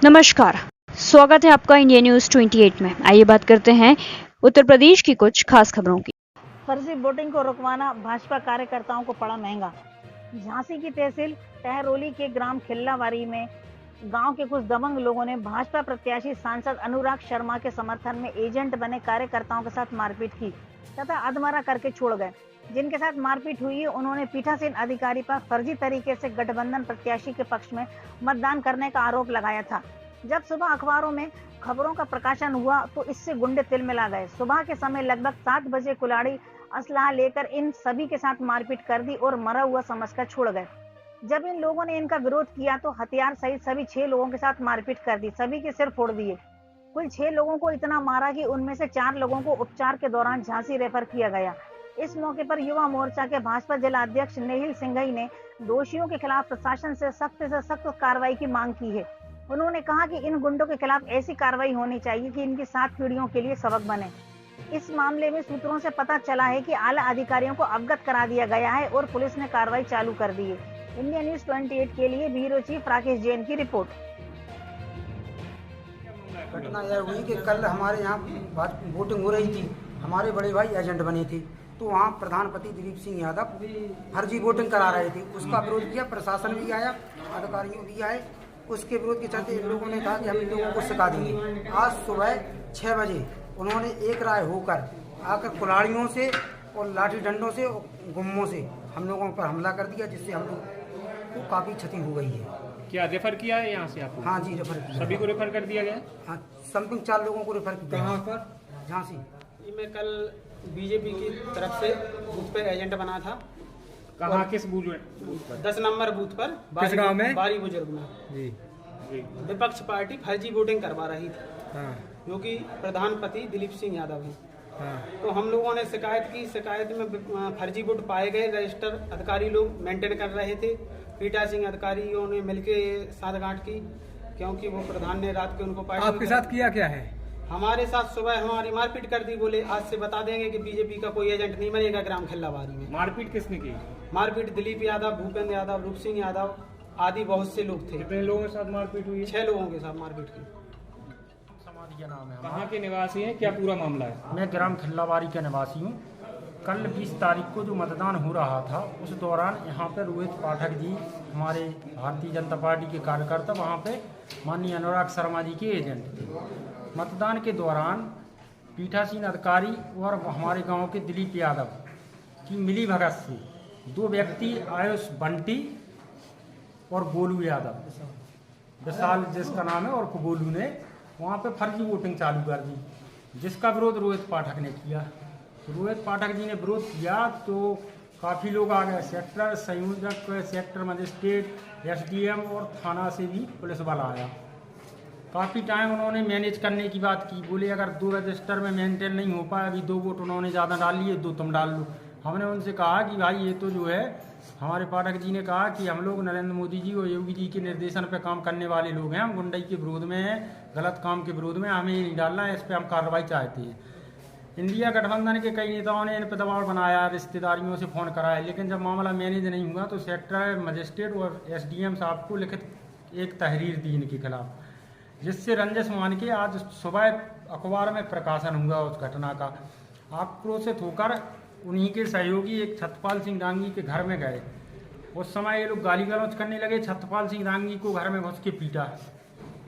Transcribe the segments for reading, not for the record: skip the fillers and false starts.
नमस्कार, स्वागत है आपका इंडिया न्यूज 28 में। आइए बात करते हैं उत्तर प्रदेश की कुछ खास खबरों की। फर्जी वोटिंग को रुकवाना भाजपा कार्यकर्ताओं को पड़ा महंगा। झांसी की तहसील टहरोली के ग्राम खिल्लावारी में गांव के कुछ दबंग लोगों ने भाजपा प्रत्याशी सांसद अनुराग शर्मा के समर्थन में एजेंट बने कार्यकर्ताओं के साथ मारपीट की तथा अधमरा करके छोड़ गए। जिनके साथ मारपीट हुई उन्होंने पीठासीन अधिकारी पर फर्जी तरीके से गठबंधन प्रत्याशी के पक्ष में मतदान करने का आरोप लगाया था। जब सुबह अखबारों में खबरों का प्रकाशन हुआ तो इससे गुंडे तिलमिला गए। सुबह के समय लगभग 7 बजे कुल्हाड़ी असलाह लेकर इन सभी के साथ मारपीट कर दी और मरा हुआ समझकर छोड़ गए। जब इन लोगों ने इनका विरोध किया तो हथियार सहित सभी 6 लोगों के साथ मारपीट कर दी, सभी के सिर फोड़ दिए। कुल 6 लोगों को इतना मारा कि उनमें से 4 लोगों को उपचार के दौरान झांसी रेफर किया गया। इस मौके पर युवा मोर्चा के भाजपा जिला अध्यक्ष नेहिल सिंघई ने दोषियों के खिलाफ प्रशासन से सख्त कार्रवाई की मांग की है। उन्होंने कहा कि इन गुंडों के खिलाफ ऐसी कार्रवाई होनी चाहिए कि इनकी 7 पीढ़ियों के लिए सबक बने। इस मामले में सूत्रों से पता चला है कि आला अधिकारियों को अवगत करा दिया गया है और पुलिस ने कार्रवाई चालू कर दी है। इंडिया न्यूज 28 के लिए ब्यूरो चीफ राकेश जैन की रिपोर्ट। घटना यह हुई कि कल हमारे यहाँ वोटिंग हो रही थी, हमारे बड़े भाई एजेंट बने थे, तो वहाँ प्रधानपति दिलीप सिंह यादव फर्जी वोटिंग करा रहे थे। उसका विरोध किया, प्रशासन भी आया, अधिकारियों भी आए। उसके विरोध के चलते इन लोगों ने कहा कि हम इन लोगों को सिखा देंगे। आज सुबह 6 बजे उन्होंने एक राय होकर आकर कुल्हाड़ियों से और लाठी डंडों से और गुम्मों से हम लोगों पर हमला कर दिया, जिससे हम लोग को काफ़ी क्षति हो गई है। क्या रेफर किया है यहाँ से आपको? हाँ जी, रेफर किया। सभी को रेफर कर दिया गया? हाँ, समथिंग 4 लोगों को रेफर किया। कहाँ पर? झांसी। मैं कल बीजेपी की तरफ से बूथ पर एजेंट बना था। कहाँ, किस बूथ पर? 10 नंबर बूथ पर। किस गांव में? बारी बुजुर्ग में जी। विपक्ष पार्टी फर्जी वोटिंग करवा रही थी, हाँ। जो कि प्रधानपति दिलीप सिंह यादव है। हाँ। तो हम लोगों ने शिकायत की। शिकायत में फर्जी वोट पाए गए। रजिस्टर अधिकारी लोग मेंटेन कर रहे थे। पीठासीन अधिकारियों ने मिलकर साठगांठ की, क्योंकि वो प्रधान ने रात के उनको पार्टी आपके साथ किया क्या है? हमारे साथ सुबह हमारी मारपीट कर दी। बोले आज से बता देंगे कि बीजेपी का कोई एजेंट नहीं बनेगा ग्राम खिल्लावारी में। मारपीट किसने की? मारपीट दिलीप यादव, भूपेंद्र यादव, रूप सिंह यादव आदि बहुत से लोग थे। कितने लोगों के साथ मारपीट हुई? 6 लोगों के साथ मारपीट की। समाधि का नाम है। कहाँ के निवासी हैं? क्या पूरा मामला है? मैं ग्राम खिल्लावारी का निवासी हूँ। कल 20 तारीख को जो मतदान हो रहा था, उस दौरान यहाँ पर रोहित पाठक जी, हमारे भारतीय जनता पार्टी के कार्यकर्ता, वहाँ पे माननीय अनुराग शर्मा जी के एजेंट थे। मतदान के दौरान पीठासीन अधिकारी और हमारे गांव के दिलीप यादव की मिली भगत से 2 व्यक्ति, आयुष बंटी और गोलू यादव, विशाल जिसका नाम है, और गोलू ने वहाँ पे फर्जी वोटिंग चालू कर दी, जिसका विरोध रोहित पाठक ने किया। रोहित पाठक जी ने विरोध किया तो काफ़ी लोग आ गए। सेक्टर संयोजक, सेक्टर मजिस्ट्रेट, SDM और थाना से भी पुलिस बल आया। काफ़ी टाइम उन्होंने मैनेज करने की बात की। बोले अगर 2 रजिस्टर में मेंटेन नहीं हो पाया, अभी 2 वोट उन्होंने ज़्यादा डाल लिए, 2 तुम डाल लो। हमने उनसे कहा कि भाई ये तो जो है, हमारे पाठक जी ने कहा कि हम लोग नरेंद्र मोदी जी और योगी जी के निर्देशन पे काम करने वाले लोग हैं, हम गुंडई के विरोध में हैं, गलत काम के विरोध में, हमें ये नहीं डालना है, इस पर हम कार्रवाई चाहते हैं। इंडिया गठबंधन के कई नेताओं ने इन पर दबाव बनाया, रिश्तेदारियों से फ़ोन कराया, लेकिन जब मामला मैनेज नहीं हुआ तो सेक्टर मजिस्ट्रेट और SDM साहब को लिखित एक तहरीर दी इनके खिलाफ, जिससे रंजिश मान के आज सुबह अखबार में प्रकाशन हुआ उस घटना का। आक्रोशित होकर उन्हीं के सहयोगी एक छत्रपाल सिंह दांगी के घर में गए। उस समय ये लोग गाली गलौज करने लगे। छत्रपाल सिंह दांगी को घर में घुस के पीटा।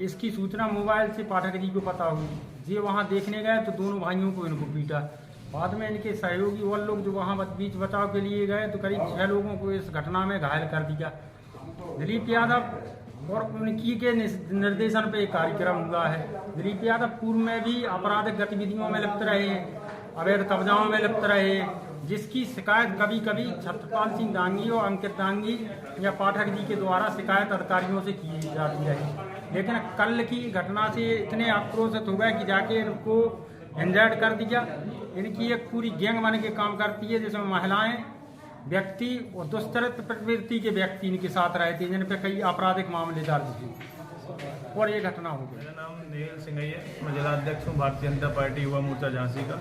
इसकी सूचना मोबाइल से पाठक जी को पता हुई। ये वहाँ देखने गए तो दोनों भाइयों को इनको पीटा। बाद में इनके सहयोगी और लोग जो वहाँ बीच बचाव के लिए गए तो करीब 6 लोगों को इस घटना में घायल कर दिया। दिलीप यादव और उनकी के निर्देशन पे एक कार्यक्रम हुआ है। दिलीप यादव पूर्व में भी आपराधिक गतिविधियों में लिप्त रहे, अवैध कब्जाओं में लिप्त रहे, जिसकी शिकायत कभी कभी छत्रपाल सिंह दांगी और अंकित दांगी या पाठक जी के द्वारा शिकायत अधिकारियों से की जाती रही। लेकिन कल की घटना से इतने आक्रोशित हो गए कि जाके इनको इंजर्ड कर दिया। इनकी एक पूरी गैंग बन के काम करती है, जिसमें महिलाएं, व्यक्ति और दुष्चरित्र प्रवृत्ति के व्यक्ति इनके साथ रहे थे, जिन पे कई आपराधिक मामले दर्ज थे और ये घटना हो गई। मेरा नाम नेहिल सिंघई है, मैं जिला अध्यक्ष हूँ भारतीय जनता पार्टी युवा मोर्चा झांसी का।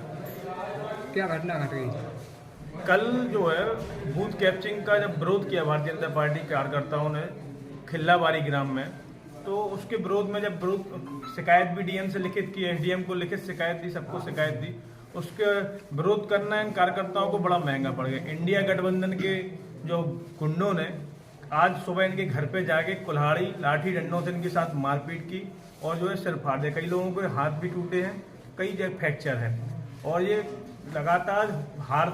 क्या घटना घट गई? कल जो है बूथ कैप्चरिंग का जब विरोध किया भारतीय जनता पार्टी कार्यकर्ताओं ने खिल्लावारी ग्राम में, तो उसके विरोध में जब शिकायत भी डीएम से लिखित की, एसडीएम को लिखित शिकायत दी, सबको शिकायत दी, उसके विरोध करना इन कार्यकर्ताओं को बड़ा महंगा पड़ गया। इंडिया गठबंधन के जो गुंडों ने आज सुबह इनके घर पे जाके कुल्हाड़ी लाठी डंडों से इनके साथ मारपीट की और जो है सिर फाड़ दिया। कई लोगों के हाथ भी टूटे हैं, कई जगह फ्रैक्चर है और ये लगातार हार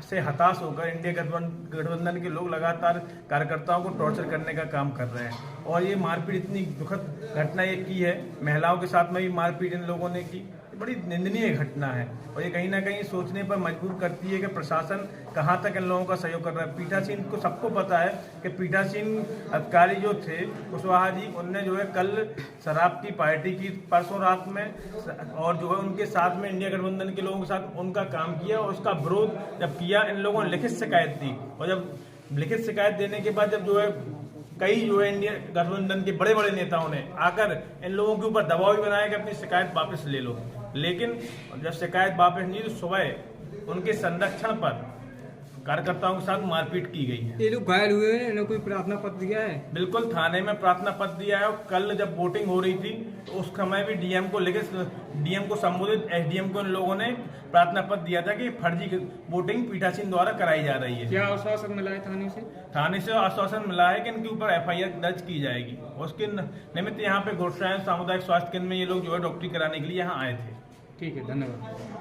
से हताश होकर इंडिया गठबंधन के लोग लगातार कार्यकर्ताओं को टॉर्चर करने का काम कर रहे हैं। और ये मारपीट इतनी दुखद घटना ये की है, महिलाओं के साथ में भी मारपीट इन लोगों ने की, बड़ी निंदनीय घटना है और ये कहीं ना कहीं सोचने पर मजबूर करती है कि प्रशासन कहां तक इन लोगों का सहयोग कर रहा है। पीठासीन को सबको पता है कि पीठासीन अधिकारी जो थे कुशवाहा जी, उनने जो है कल शराब की पार्टी की परसों रात में और जो है उनके साथ में इंडिया गठबंधन के लोगों के साथ उनका काम किया और उसका विरोध जब किया, इन लोगों ने लिखित शिकायत दी और जब लिखित शिकायत देने के बाद जब जो है कई जो है इंडिया गठबंधन के बड़े बड़े नेताओं ने आकर इन लोगों के ऊपर दबाव भी बनाया कि अपनी शिकायत वापस ले लो, लेकिन जब शिकायत वापस नहीं तो सुबह उनके संरक्षण पर कार्यकर्ताओं के साथ मारपीट की गई है। ये लोग घायल हुए हैं, इन्होंने कोई प्रार्थना पत्र दिया है? बिल्कुल, थाने में प्रार्थना पत्र दिया है और कल जब वोटिंग हो रही थी तो उस समय भी डीएम को संबोधित एसडीएम को इन लोगों ने प्रार्थना पत्र दिया था कि फर्जी वोटिंग पीठासीन द्वारा कराई जा रही है। क्या आश्वासन मिला है थाने से? थाने से आश्वासन मिला है कि इनके ऊपर एफआईआर दर्ज की जाएगी। उसके निमित्त यहाँ पे गुरसायन सामुदायिक स्वास्थ्य केंद्र में ये लोग जो है डॉक्टरी कराने के लिए यहाँ आए थे। ठीक है, धन्यवाद।